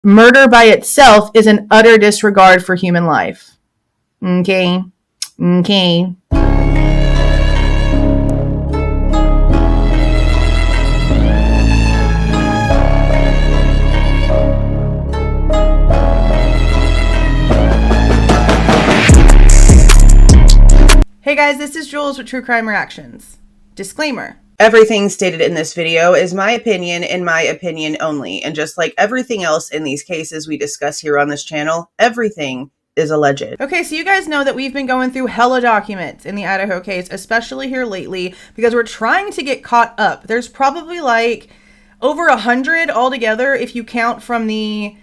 Murder by itself is an utter disregard for human life. Okay. Hey guys, this is Jules with True Crime Reactions. Disclaimer. Everything stated in this video is my opinion and my opinion only, and just like everything else in these cases we discuss here on this channel, everything is alleged. Okay, so you guys know that we've been going through hella documents in the Idaho case, especially here lately, because we're trying to get caught up. There's probably like over 100 altogether if you count from the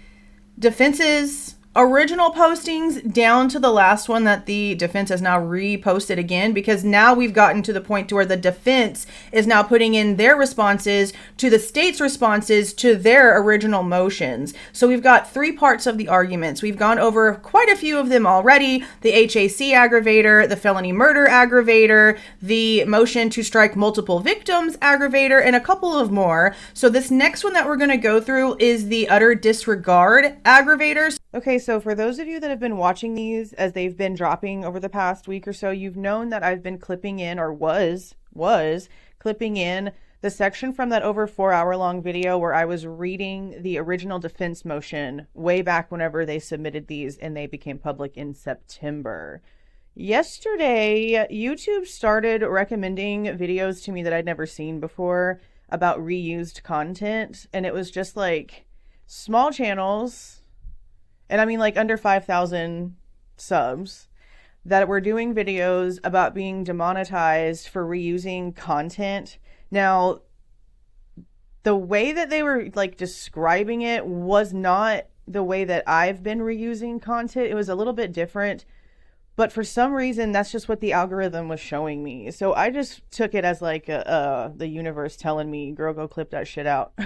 defense's original postings down to the last one that the defense has now reposted again, because now we've gotten to the point to where the defense is now putting in their responses to the state's responses to their original motions. So we've got three parts of the arguments. We've gone over quite a few of them already: the HAC aggravator, the felony murder aggravator, the motion to strike multiple victims aggravator, and a couple of more. So this next one that we're going to go through is the utter disregard aggravator. Okay, so for those of you that have been watching these as they've been dropping over the past week or so, you've known that I've been clipping in, or was clipping in, the section from that over 4-hour long video where I was reading the original defense motion way back whenever they submitted these and they became public in September. Yesterday, YouTube started recommending videos to me that I'd never seen before about reused content, and it was just like small channels, and I mean like under 5,000 subs, that were doing videos about being demonetized for reusing content. Now, the way that they were like describing it was not the way that I've been reusing content. It was a little bit different, but for some reason that's just what the algorithm was showing me. So I just took it as like the universe telling me, girl, go clip that shit out.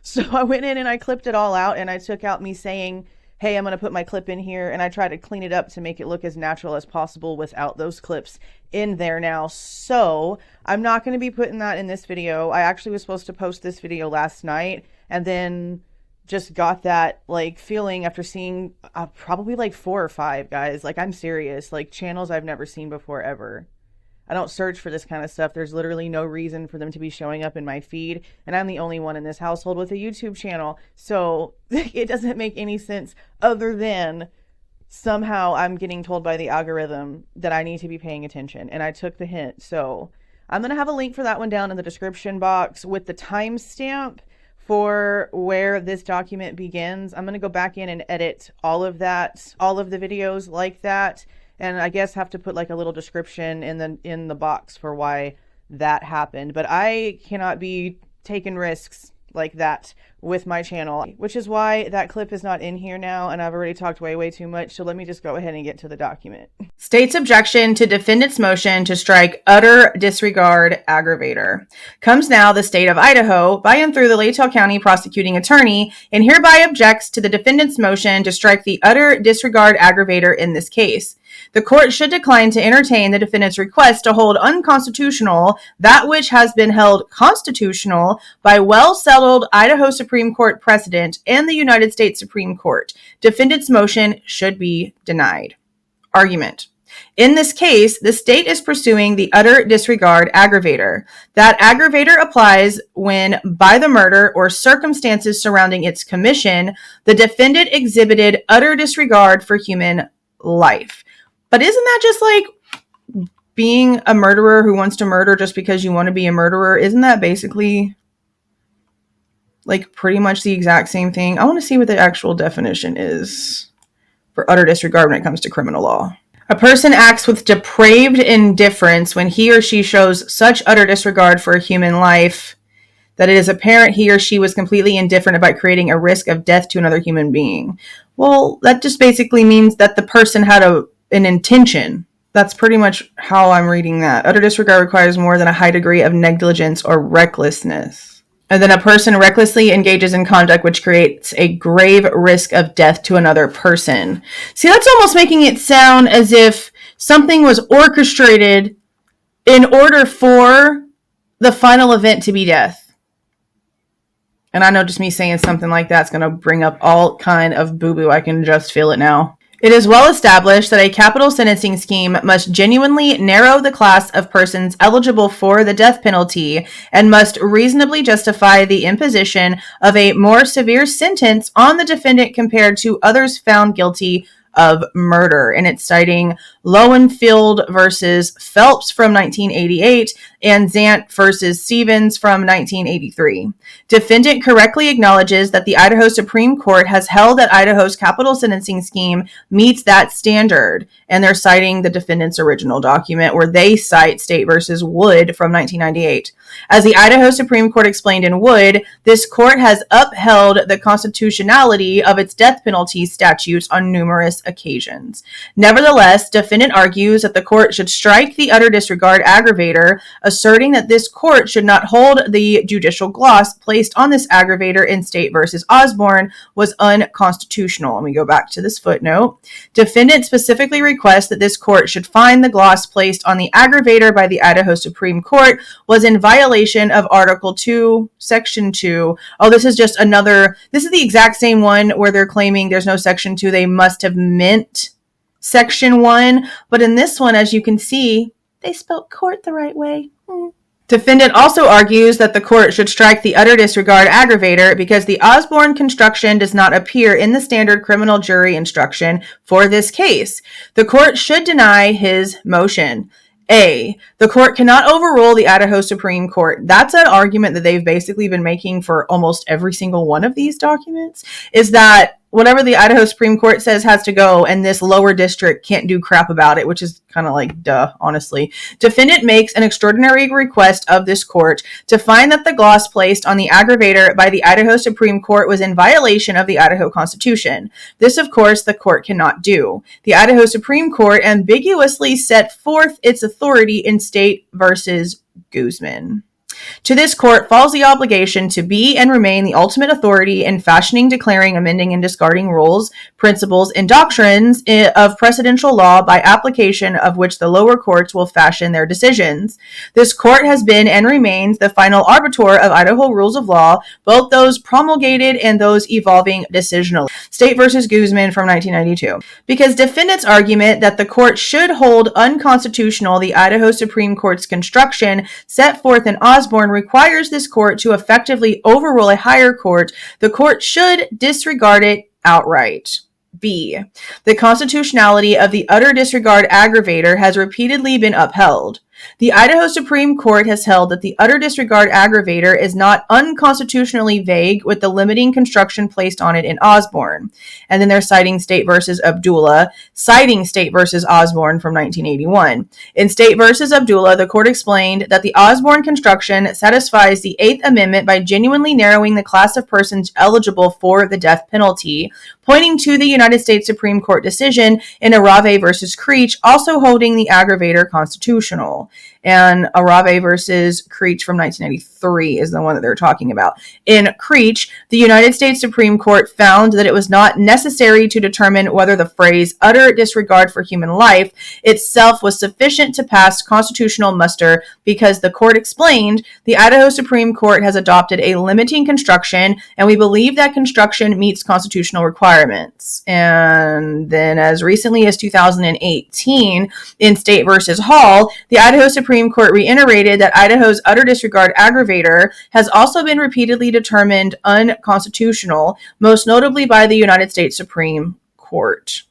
So I went in and I clipped it all out, and I took out me saying, hey, I'm going to put my clip in here, and I try to clean it up to make it look as natural as possible without those clips in there now. So I'm not going to be putting that in this video. I actually was supposed to post this video last night, and then just got that like feeling after seeing probably like 4 or 5 guys. Like, I'm serious, like channels I've never seen before ever. I don't search for this kind of stuff. There's literally no reason for them to be showing up in my feed, and I'm the only one in this household with a YouTube channel. So it doesn't make any sense other than somehow I'm getting told by the algorithm that I need to be paying attention, and I took the hint. So I'm going to have a link for that one down in the description box with the timestamp for where this document begins. I'm going to go back in and edit all of that, all of the videos like that. And I guess have to put like a little description in the box for why that happened. But I cannot be taking risks like that with my channel, which is why that clip is not in here now, and I've already talked way too much, so let me just go ahead and get to the document. State's objection to defendant's motion to strike utter disregard aggravator. Comes now the state of Idaho, by and through the Latell County prosecuting attorney, and hereby objects to the defendant's motion to strike the utter disregard aggravator in this case. The court should decline to entertain the defendant's request to hold unconstitutional that which has been held constitutional by well-settled Idaho Supreme Court precedent and the United States Supreme Court. Defendant's motion should be denied. Argument. In this case, the state is pursuing the utter disregard aggravator. That aggravator applies when, by the murder or circumstances surrounding its commission, the defendant exhibited utter disregard for human life. But isn't that just like being a murderer who wants to murder just because you want to be a murderer? Isn't that basically like pretty much the exact same thing? I want to see what the actual definition is for utter disregard when it comes to criminal law. A person acts with depraved indifference when he or she shows such utter disregard for a human life that it is apparent he or she was completely indifferent about creating a risk of death to another human being. Well, that just basically means that the person had an intention. That's pretty much how I'm reading that. Utter disregard requires more than a high degree of negligence or recklessness. And then a person recklessly engages in conduct which creates a grave risk of death to another person. See, that's almost making it sound as if something was orchestrated in order for the final event to be death. And I know just me saying something like that's going to bring up all kind of boo-boo. I can just feel it now. It is well established that a capital sentencing scheme must genuinely narrow the class of persons eligible for the death penalty and must reasonably justify the imposition of a more severe sentence on the defendant compared to others found guilty of murder. And it's citing Lowenfield versus Phelps from 1988 and Zant versus Stevens from 1983. Defendant correctly acknowledges that the Idaho Supreme Court has held that Idaho's capital sentencing scheme meets that standard. And they're citing the defendant's original document where they cite State versus Wood from 1998. As the Idaho Supreme Court explained in Wood, this court has upheld the constitutionality of its death penalty statutes on numerous occasions. Nevertheless, defendant argues that the court should strike the utter disregard aggravator, asserting that this court should not hold the judicial gloss placed on this aggravator in State versus Osborne was unconstitutional. And we go back to this footnote. Defendant specifically requests that this court should find the gloss placed on the aggravator by the Idaho Supreme Court was in violation of Article 2, Section 2. Oh, this is the exact same one where they're claiming there's no Section 2. They must have meant Section 1. But in this one, as you can see, they spelled court the right way. Defendant also argues that the court should strike the utter disregard aggravator because the Osborne construction does not appear in the standard criminal jury instruction for this case. The court should deny his motion. A, the court cannot overrule the Idaho Supreme Court. That's an argument that they've basically been making for almost every single one of these documents, is that whatever the Idaho Supreme Court says has to go, and this lower district can't do crap about it, which is kind of like, duh, honestly. Defendant makes an extraordinary request of this court to find that the gloss placed on the aggravator by the Idaho Supreme Court was in violation of the Idaho Constitution. This, of course, the court cannot do. The Idaho Supreme Court ambiguously set forth its authority in State versus Guzman. To this court falls the obligation to be and remain the ultimate authority in fashioning, declaring, amending, and discarding rules, principles, and doctrines of precedential law by application of which the lower courts will fashion their decisions. This court has been and remains the final arbiter of Idaho rules of law, both those promulgated and those evolving decisionally. State versus Guzman from 1992. Because defendants' argument that the court should hold unconstitutional the Idaho Supreme Court's construction set forth in Osborne requires this court to effectively overrule a higher court, the court should disregard it outright. B, the constitutionality of the utter disregard aggravator has repeatedly been upheld. The Idaho Supreme Court has held that the utter disregard aggravator is not unconstitutionally vague with the limiting construction placed on it in Osborne. And then they're citing State versus Abdullah, citing State versus Osborne from 1981. In State versus Abdullah, the court explained that the Osborne construction satisfies the Eighth Amendment by genuinely narrowing the class of persons eligible for the death penalty, pointing to the United States Supreme Court decision in Arave versus Creech, also holding the aggravator constitutional. And Arave versus Creech from 1993 is the one that they're talking about. In Creech, the United States Supreme Court found that it was not necessary to determine whether the phrase utter disregard for human life itself was sufficient to pass constitutional muster because the court explained the Idaho Supreme Court has adopted a limiting construction and we believe that construction meets constitutional requirements. And then as recently as 2018 in State versus Hall, the Idaho Supreme Court reiterated that Idaho's utter disregard aggravator has also been repeatedly determined unconstitutional, most notably by the United States Supreme Court.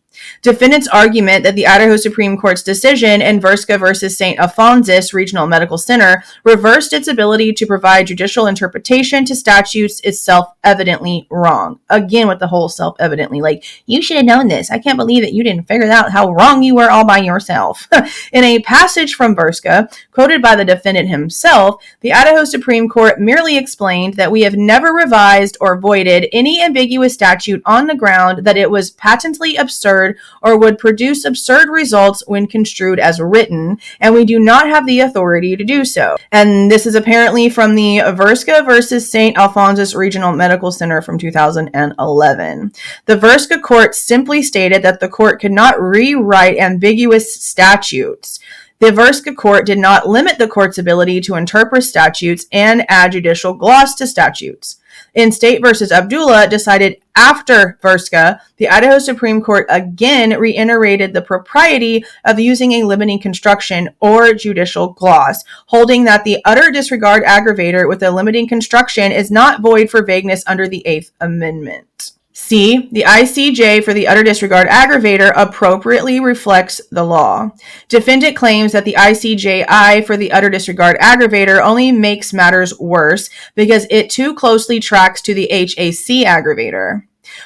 Defendant's argument that the Idaho Supreme Court's decision in Verska versus St. Alphonsus Regional Medical Center reversed its ability to provide judicial interpretation to statutes is self-evidently wrong. Again, with the whole self-evidently, like, you should have known this. I can't believe that you didn't figure out how wrong you were all by yourself. In a passage from Verska, quoted by the defendant himself, the Idaho Supreme Court merely explained that we have never revised or voided any ambiguous statute on the ground that it was patently absurd or would produce absurd results when construed as written, and we do not have the authority to do so. And this is apparently from the Verska versus St. Alphonsus Regional Medical Center from 2011. The Verska court simply stated that the court could not rewrite ambiguous statutes. The Verska court did not limit the court's ability to interpret statutes and add judicial gloss to statutes. In State versus Abdullah, decided after Verska, the Idaho Supreme Court again reiterated the propriety of using a limiting construction or judicial gloss, holding that the utter disregard aggravator with a limiting construction is not void for vagueness under the Eighth Amendment. C. The ICJ for the utter disregard aggravator appropriately reflects the law. Defendant claims that the ICJI for the utter disregard aggravator only makes matters worse because it too closely tracks to the HAC aggravator.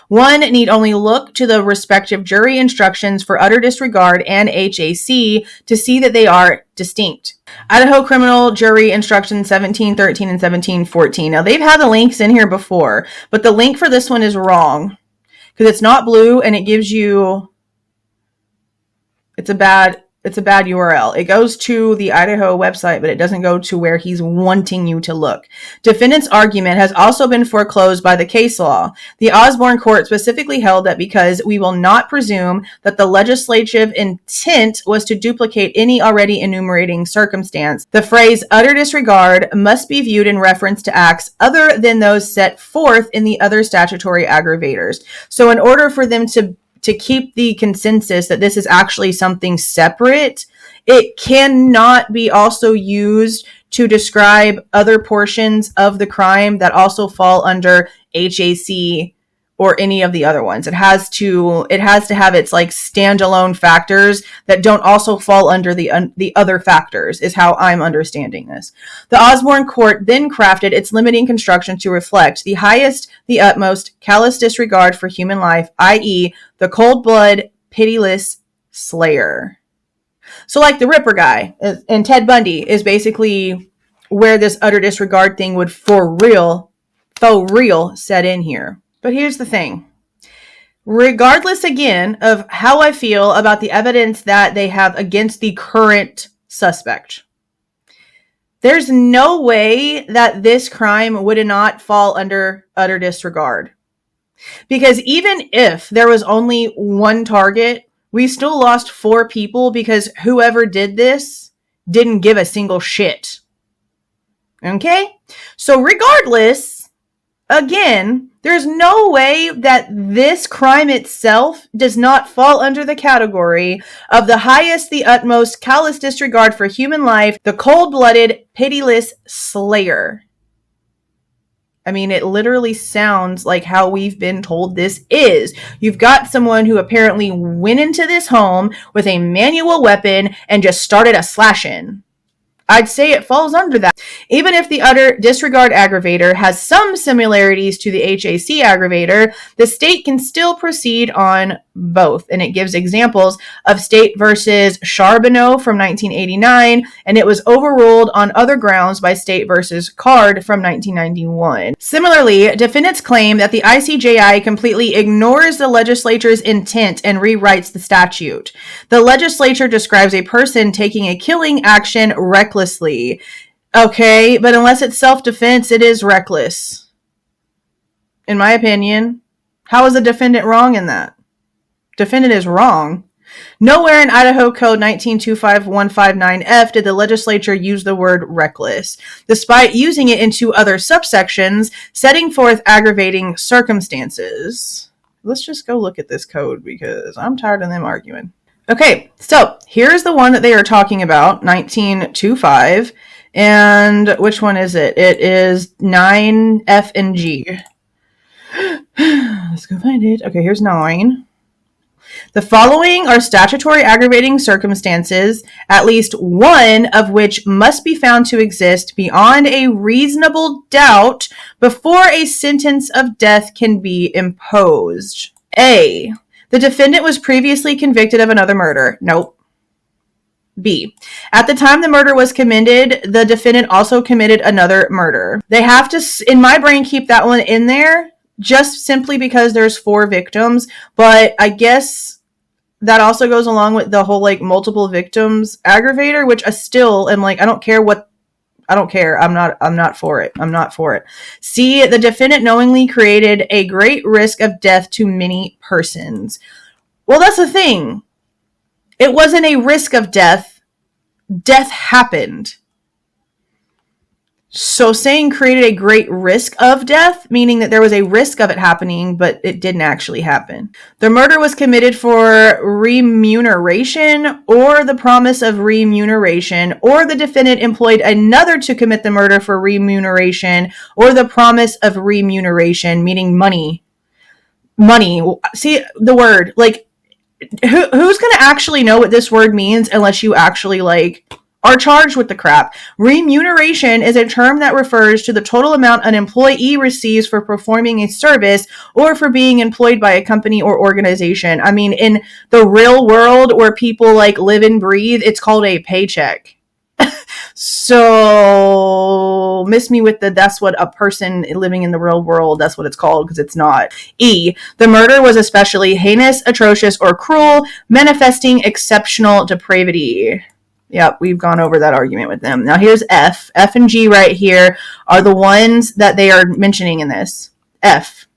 One need only look to the respective jury instructions for utter disregard and HAC to see that they are distinct. Idaho Criminal Jury Instructions 1713 and 1714. Now, they've had the links in here before, but the link for this one is wrong because it's not blue and it gives you, it's a bad URL. It goes to the Idaho website, but it doesn't go to where he's wanting you to look. Defendant's argument has also been foreclosed by the case law. The Osborne court specifically held that because we will not presume that the legislative intent was to duplicate any already enumerating circumstance, the phrase utter disregard must be viewed in reference to acts other than those set forth in the other statutory aggravators. So in order for them to keep the consensus that this is actually something separate, it cannot be also used to describe other portions of the crime that also fall under HAC or any of the other ones. It has to have its like standalone factors that don't also fall under the other factors, is how I'm understanding this. The Osborne court then crafted its limiting construction to reflect the highest, the utmost, callous disregard for human life, i.e. the cold blood, pitiless slayer. So like the Ripper guy and Ted Bundy is basically where this utter disregard thing would for real set in here. But here's the thing. Regardless, again, of how I feel about the evidence that they have against the current suspect, there's no way that this crime would not fall under utter disregard. Because even if there was only one target, we still lost 4 people because whoever did this didn't give a single shit. Okay? So regardless, again, there's no way that this crime itself does not fall under the category of the highest, the utmost, callous disregard for human life, the cold-blooded, pitiless slayer. I mean, it literally sounds like how we've been told this is. You've got someone who apparently went into this home with a manual weapon and just started a slash-in. I'd say it falls under that. Even if the utter disregard aggravator has some similarities to the HAC aggravator, the state can still proceed on both. And it gives examples of State versus Charbonneau from 1989, and it was overruled on other grounds by State versus Card from 1991. Similarly, defendants claim that the ICJI completely ignores the legislature's intent and rewrites the statute. The legislature describes a person taking a killing action recklessly. Okay, but unless it's self-defense, it is reckless. In my opinion. How is the defendant wrong in that? Defendant is wrong. Nowhere in Idaho Code 1925159F did the legislature use the word reckless, despite using it in 2 other subsections, setting forth aggravating circumstances. Let's just go look at this code because I'm tired of them arguing. Okay, so here's the one that they are talking about, 1925. And which one is it? It is 9F and G. Let's go find it. Okay, here's 9. The following are statutory aggravating circumstances, at least one of which must be found to exist beyond a reasonable doubt before a sentence of death can be imposed. A. The defendant was previously convicted of another murder. Nope. B. At the time the murder was committed, the defendant also committed another murder. They have to, in my brain, keep that one in there just simply because there's 4 victims, but I guess that also goes along with the whole like multiple victims aggravator, which I still am like, I don't care. I'm not for it. I'm not for it. C. The defendant knowingly created a great risk of death to many persons. Well, that's the thing. It wasn't a risk of death. Death happened. So saying created a great risk of death, meaning that there was a risk of it happening, but it didn't actually happen. The murder was committed for remuneration or the promise of remuneration, or the defendant employed another to commit the murder for remuneration or the promise of remuneration, meaning money. Money. See the word, like, who's going to actually know what this word means unless you actually, like, are charged with the crap. Remuneration is a term that refers to the total amount an employee receives for performing a service or for being employed by a company or organization. I mean, in the real world where people, like, live and breathe, it's called a paycheck. So miss me with that's what a person living in the real world, that's what it's called, because it's not. E, the murder was especially heinous, atrocious, or cruel, manifesting exceptional depravity. Yep, we've gone over that argument with them. Now here's F. F and G right here are the ones that they are mentioning in this. F.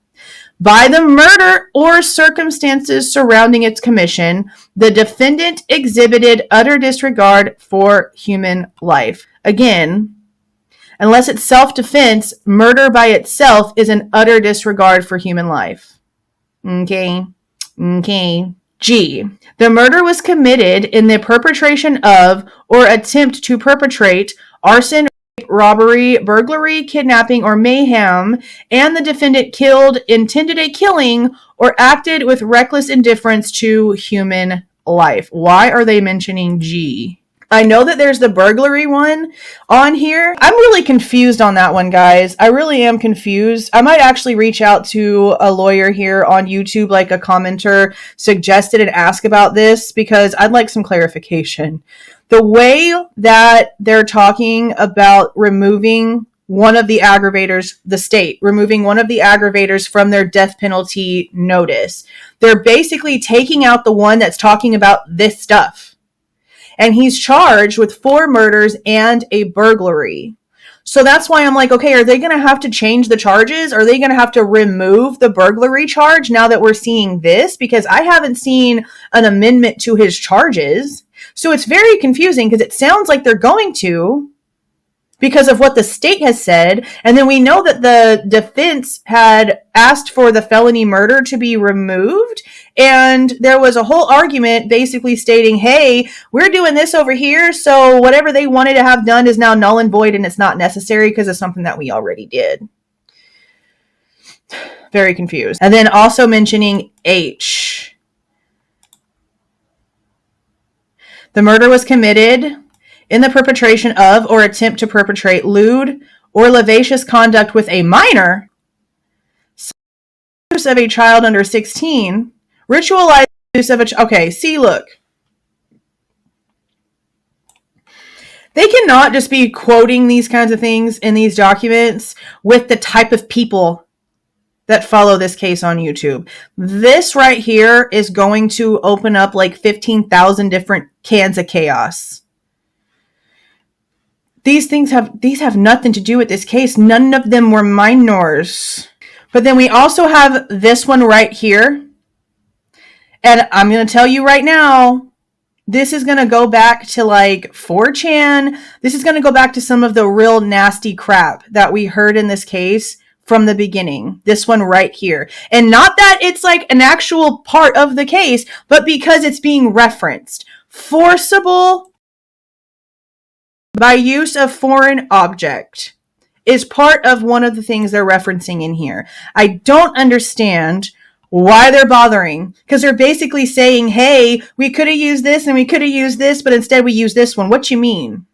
By the murder or circumstances surrounding its commission, the defendant exhibited utter disregard for human life. Again, unless it's self-defense, murder by itself is an utter disregard for human life. Okay. G. The murder was committed in the perpetration of or attempt to perpetrate arson, robbery, burglary, kidnapping, or mayhem, and the defendant killed, intended a killing, or acted with reckless indifference to human life. Why are they mentioning G? I know that there's the burglary one on here. I'm really confused on that one, guys. I really am confused. I might actually reach out to a lawyer here on YouTube, like a commenter suggested, and ask about this because I'd like some clarification. The way that they're talking about removing one of the aggravators, the state, removing one of the aggravators from their death penalty notice, they're basically taking out the one that's talking about this stuff. And he's charged with 4 murders and a burglary. So that's why I'm like, okay, are they going to have to change the charges? Are they going to have to remove the burglary charge now that we're seeing this? Because I haven't seen an amendment to his charges. So it's very confusing because it sounds like they're going to, because of what the state has said. And then we know that the defense had asked for the felony murder to be removed. And there was a whole argument basically stating, hey, we're doing this over here, so whatever they wanted to have done is now null and void and it's not necessary because of something that we already did. Very confused. And then also mentioning H. The murder was committed in the perpetration of or attempt to perpetrate lewd or lascivious conduct with a minor, use of a child under 16, ritualized use of a okay, see, look. They cannot just be quoting these kinds of things in these documents with the type of people that follow this case on YouTube. This right here is going to open up like 15,000 different cans of chaos. These have nothing to do with this case. None of them were minors. But then we also have this one right here. And I'm going to tell you right now, this is going to go back to like 4chan. This is going to go back to some of the real nasty crap that we heard in this case from the beginning. This one right here. And not that it's like an actual part of the case, but because it's being referenced. Forcible by use of foreign object is part of one of the things they're referencing in here. I don't understand why they're bothering, because they're basically saying, hey, we could have used this and we could have used this, but instead we use this one. What you mean?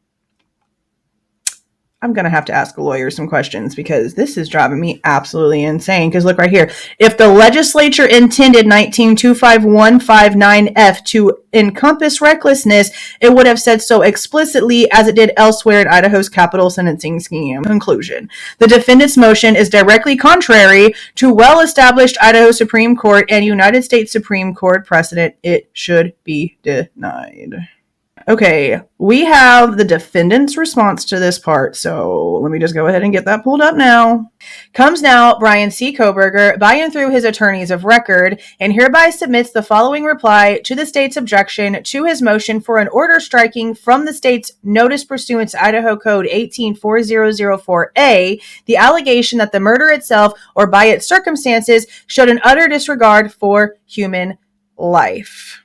I'm going to have to ask a lawyer some questions because this is driving me absolutely insane. Because look right here. If the legislature intended 19.25159F to encompass recklessness, it would have said so explicitly as it did elsewhere in Idaho's capital sentencing scheme. Conclusion. The defendant's motion is directly contrary to well-established Idaho Supreme Court and United States Supreme Court precedent. It should be denied. Okay, we have the defendant's response to this part, so let me just go ahead and get that pulled up now. Comes now Bryan C. Kohberger by and through his attorneys of record, and hereby submits the following reply to the state's objection to his motion for an order striking from the state's notice pursuant to Idaho Code 184004A, the allegation that the murder itself or by its circumstances showed an utter disregard for human life.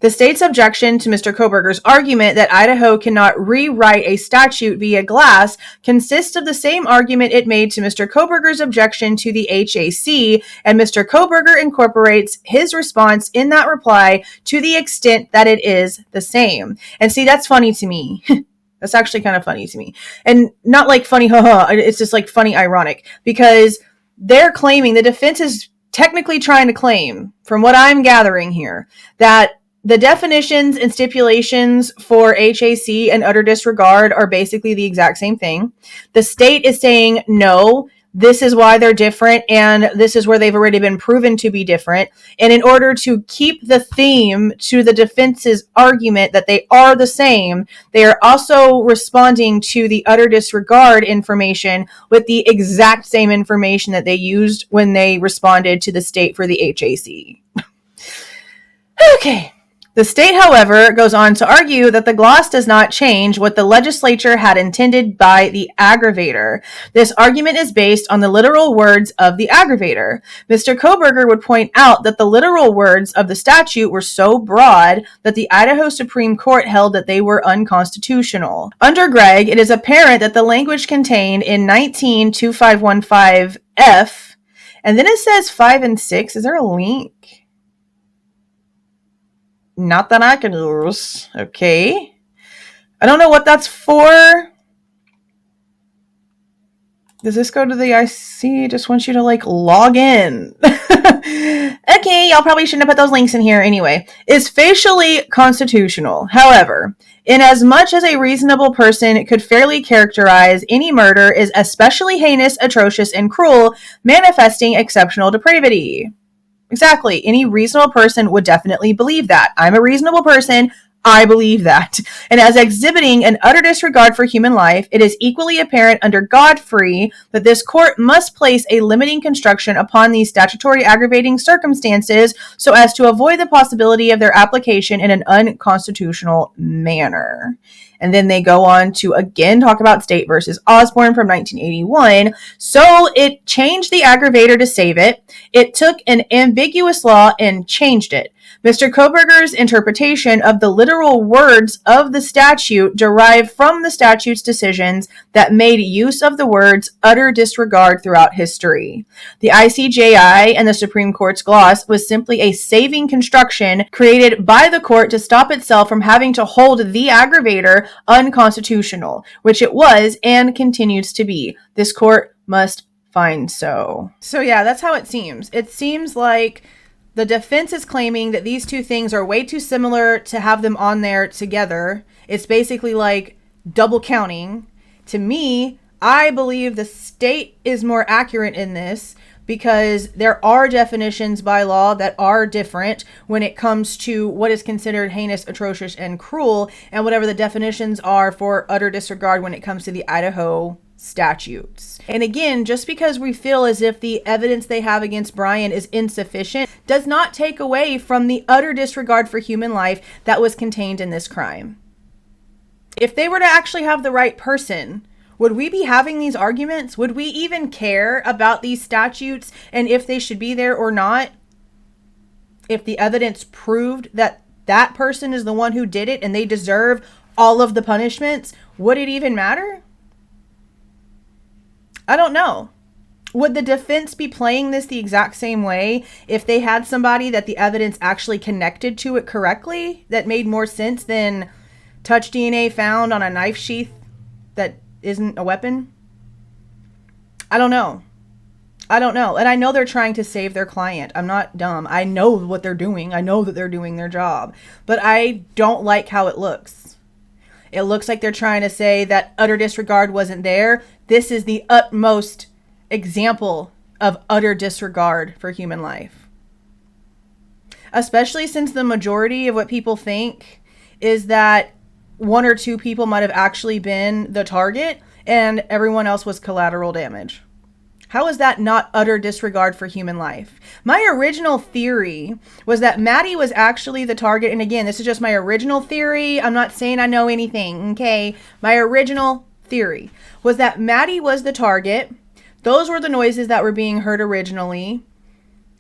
The state's objection to Mr. Kohberger's argument that Idaho cannot rewrite a statute via glass consists of the same argument it made to Mr. Kohberger's objection to the HAC, and Mr. Kohberger incorporates his response in that reply to the extent that it is the same. And see, that's funny to me. That's actually kind of funny to me. And not like funny, haha, it's just like funny, ironic, because they're claiming, the defense is technically trying to claim, from what I'm gathering here, that the definitions and stipulations for HAC and utter disregard are basically the exact same thing. The state is saying, no, this is why they're different, and this is where they've already been proven to be different. And in order to keep the theme to the defense's argument that they are the same, they are also responding to the utter disregard information with the exact same information that they used when they responded to the state for the HAC. Okay. The state, however, goes on to argue that the gloss does not change what the legislature had intended by the aggravator. This argument is based on the literal words of the aggravator. Mr. Kohberger would point out that the literal words of the statute were so broad that the Idaho Supreme Court held that they were unconstitutional. Under Gregg, it is apparent that the language contained in 192515F, and then it says 5 and 6. Is there a link? Not that I can use. Okay. I don't know what that's for. Does this go to the IC? It just wants you to, log in. Okay, y'all probably shouldn't have put those links in here anyway. Is facially constitutional. However, in as much as a reasonable person could fairly characterize any murder as especially heinous, atrocious, and cruel, manifesting exceptional depravity. Exactly. Any reasonable person would definitely believe that. I'm a reasonable person. I believe that. And as exhibiting an utter disregard for human life, it is equally apparent under Godfrey that this court must place a limiting construction upon these statutory aggravating circumstances so as to avoid the possibility of their application in an unconstitutional manner. And then they go on to again talk about State versus Osborne from 1981. So it changed the aggravator to save it. It took an ambiguous law and changed it. Mr. Kohberger's interpretation of the literal words of the statute derived from the statute's decisions that made use of the words utter disregard throughout history. The ICJI and the Supreme Court's gloss was simply a saving construction created by the court to stop itself from having to hold the aggravator unconstitutional, which it was and continues to be. This court must find so. So yeah, that's how it seems. It seems like the defense is claiming that these two things are way too similar to have them on there together. It's basically like double counting. To me, I believe the state is more accurate in this because there are definitions by law that are different when it comes to what is considered heinous, atrocious, and cruel, and whatever the definitions are for utter disregard when it comes to the Idaho statutes. And again, just because we feel as if the evidence they have against Bryan is insufficient does not take away from the utter disregard for human life that was contained in this crime. If they were to actually have the right person, would we be having these arguments? Would we even care about these statutes and if they should be there or not? If the evidence proved that that person is the one who did it and they deserve all of the punishments, would it even matter? I don't know. Would the defense be playing this the exact same way if they had somebody that the evidence actually connected to it correctly that made more sense than touch DNA found on a knife sheath that isn't a weapon? I don't know. And I know they're trying to save their client. I'm not dumb. I know what they're doing. I know that they're doing their job. But I don't like how it looks. It looks like they're trying to say that utter disregard wasn't there. This is the utmost example of utter disregard for human life. Especially since the majority of what people think is that one or two people might have actually been the target and everyone else was collateral damage. How is that not utter disregard for human life? My original theory was that Maddie was actually the target. And again, this is just my original theory. I'm not saying I know anything, okay? My original theory was that Maddie was the target. Those were the noises that were being heard originally.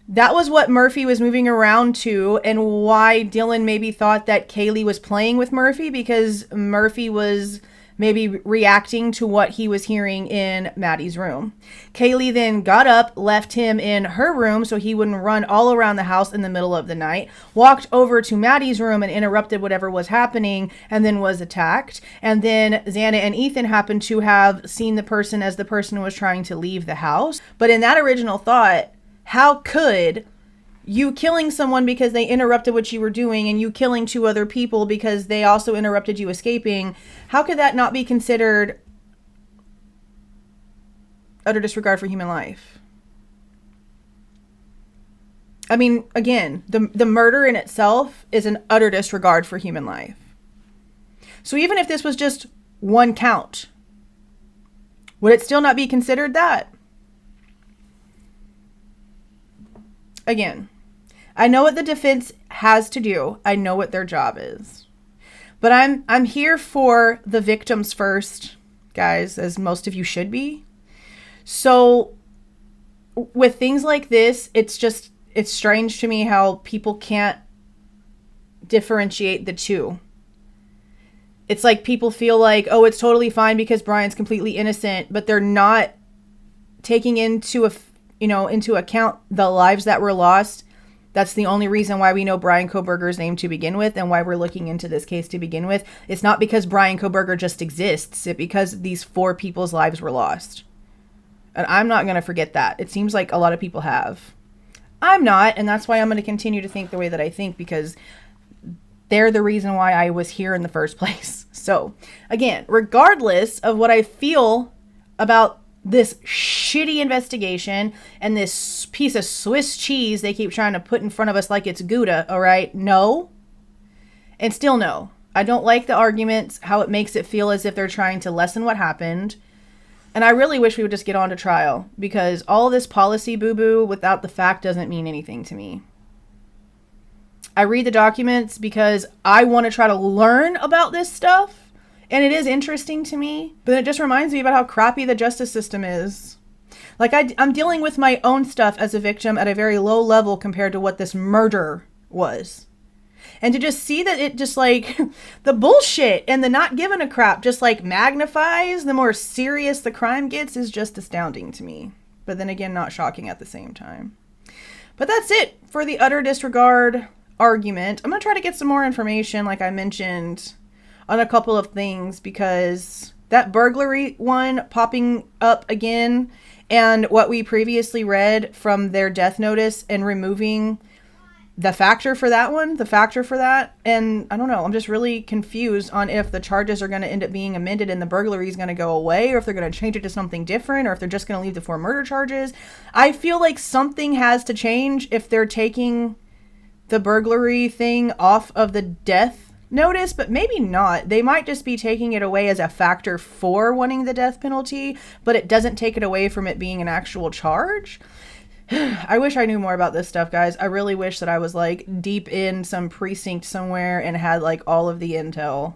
That was what Murphy was moving around to, and why Dylan maybe thought that Kaylee was playing with Murphy, because Murphy was maybe reacting to what he was hearing in Maddie's room. Kaylee then got up, left him in her room so he wouldn't run all around the house in the middle of the night, walked over to Maddie's room and interrupted whatever was happening, and then was attacked. And then Xana and Ethan happened to have seen the person as the person was trying to leave the house. But in that original thought, how could you killing someone because they interrupted what you were doing and you killing two other people because they also interrupted you escaping, how could that not be considered utter disregard for human life? I mean, again, the murder in itself is an utter disregard for human life. So even if this was just one count, would it still not be considered that? Again, I know what the defense has to do. I know what their job is. But I'm here for the victims first, guys, as most of you should be. So with things like this, it's strange to me how people can't differentiate the two. It's like people feel like, oh, it's totally fine because Bryan's completely innocent, but they're not taking into account the lives that were lost. That's the only reason why we know Bryan Kohberger's name to begin with, and why we're looking into this case to begin with. It's not because Bryan Kohberger just exists. It's because these 4 people's lives were lost. And I'm not going to forget that. It seems like a lot of people have. I'm not, and that's why I'm going to continue to think the way that I think, because they're the reason why I was here in the first place. So, again, regardless of what I feel about this shitty investigation and this piece of Swiss cheese they keep trying to put in front of us like it's Gouda, all right? No. And still no. I don't like the arguments, how it makes it feel as if they're trying to lessen what happened. And I really wish we would just get on to trial, because all this policy boo-boo without the fact doesn't mean anything to me. I read the documents because I want to try to learn about this stuff. And it is interesting to me, but it just reminds me about how crappy the justice system is. Like, I'm dealing with my own stuff as a victim at a very low level compared to what this murder was. And to just see that it just like, the bullshit and the not giving a crap just like magnifies the more serious the crime gets is just astounding to me. But then again, not shocking at the same time. But that's it for the utter disregard argument. I'm going to try to get some more information, like I mentioned, on a couple of things, because that burglary one popping up again, and what we previously read from their death notice and removing the factor for that one, and I don't know, I'm just really confused on if the charges are going to end up being amended and the burglary is going to go away, or if they're going to change it to something different, or if they're just going to leave the 4 murder charges. I feel like something has to change if they're taking the burglary thing off of the death notice, but maybe not. They might just be taking it away as a factor for wanting the death penalty, but it doesn't take it away from it being an actual charge. I wish I knew more about this stuff, guys. I really wish that I was like deep in some precinct somewhere and had like all of the intel.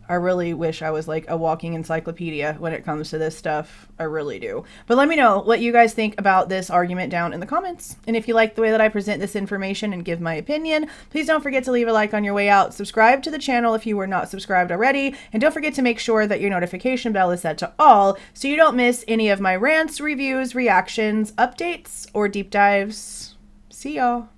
I really wish I was like a walking encyclopedia when it comes to this stuff. I really do. But let me know what you guys think about this argument down in the comments. And if you like the way that I present this information and give my opinion, please don't forget to leave a like on your way out. Subscribe to the channel if you were not subscribed already. And don't forget to make sure that your notification bell is set to all so you don't miss any of my rants, reviews, reactions, updates, or deep dives. See y'all.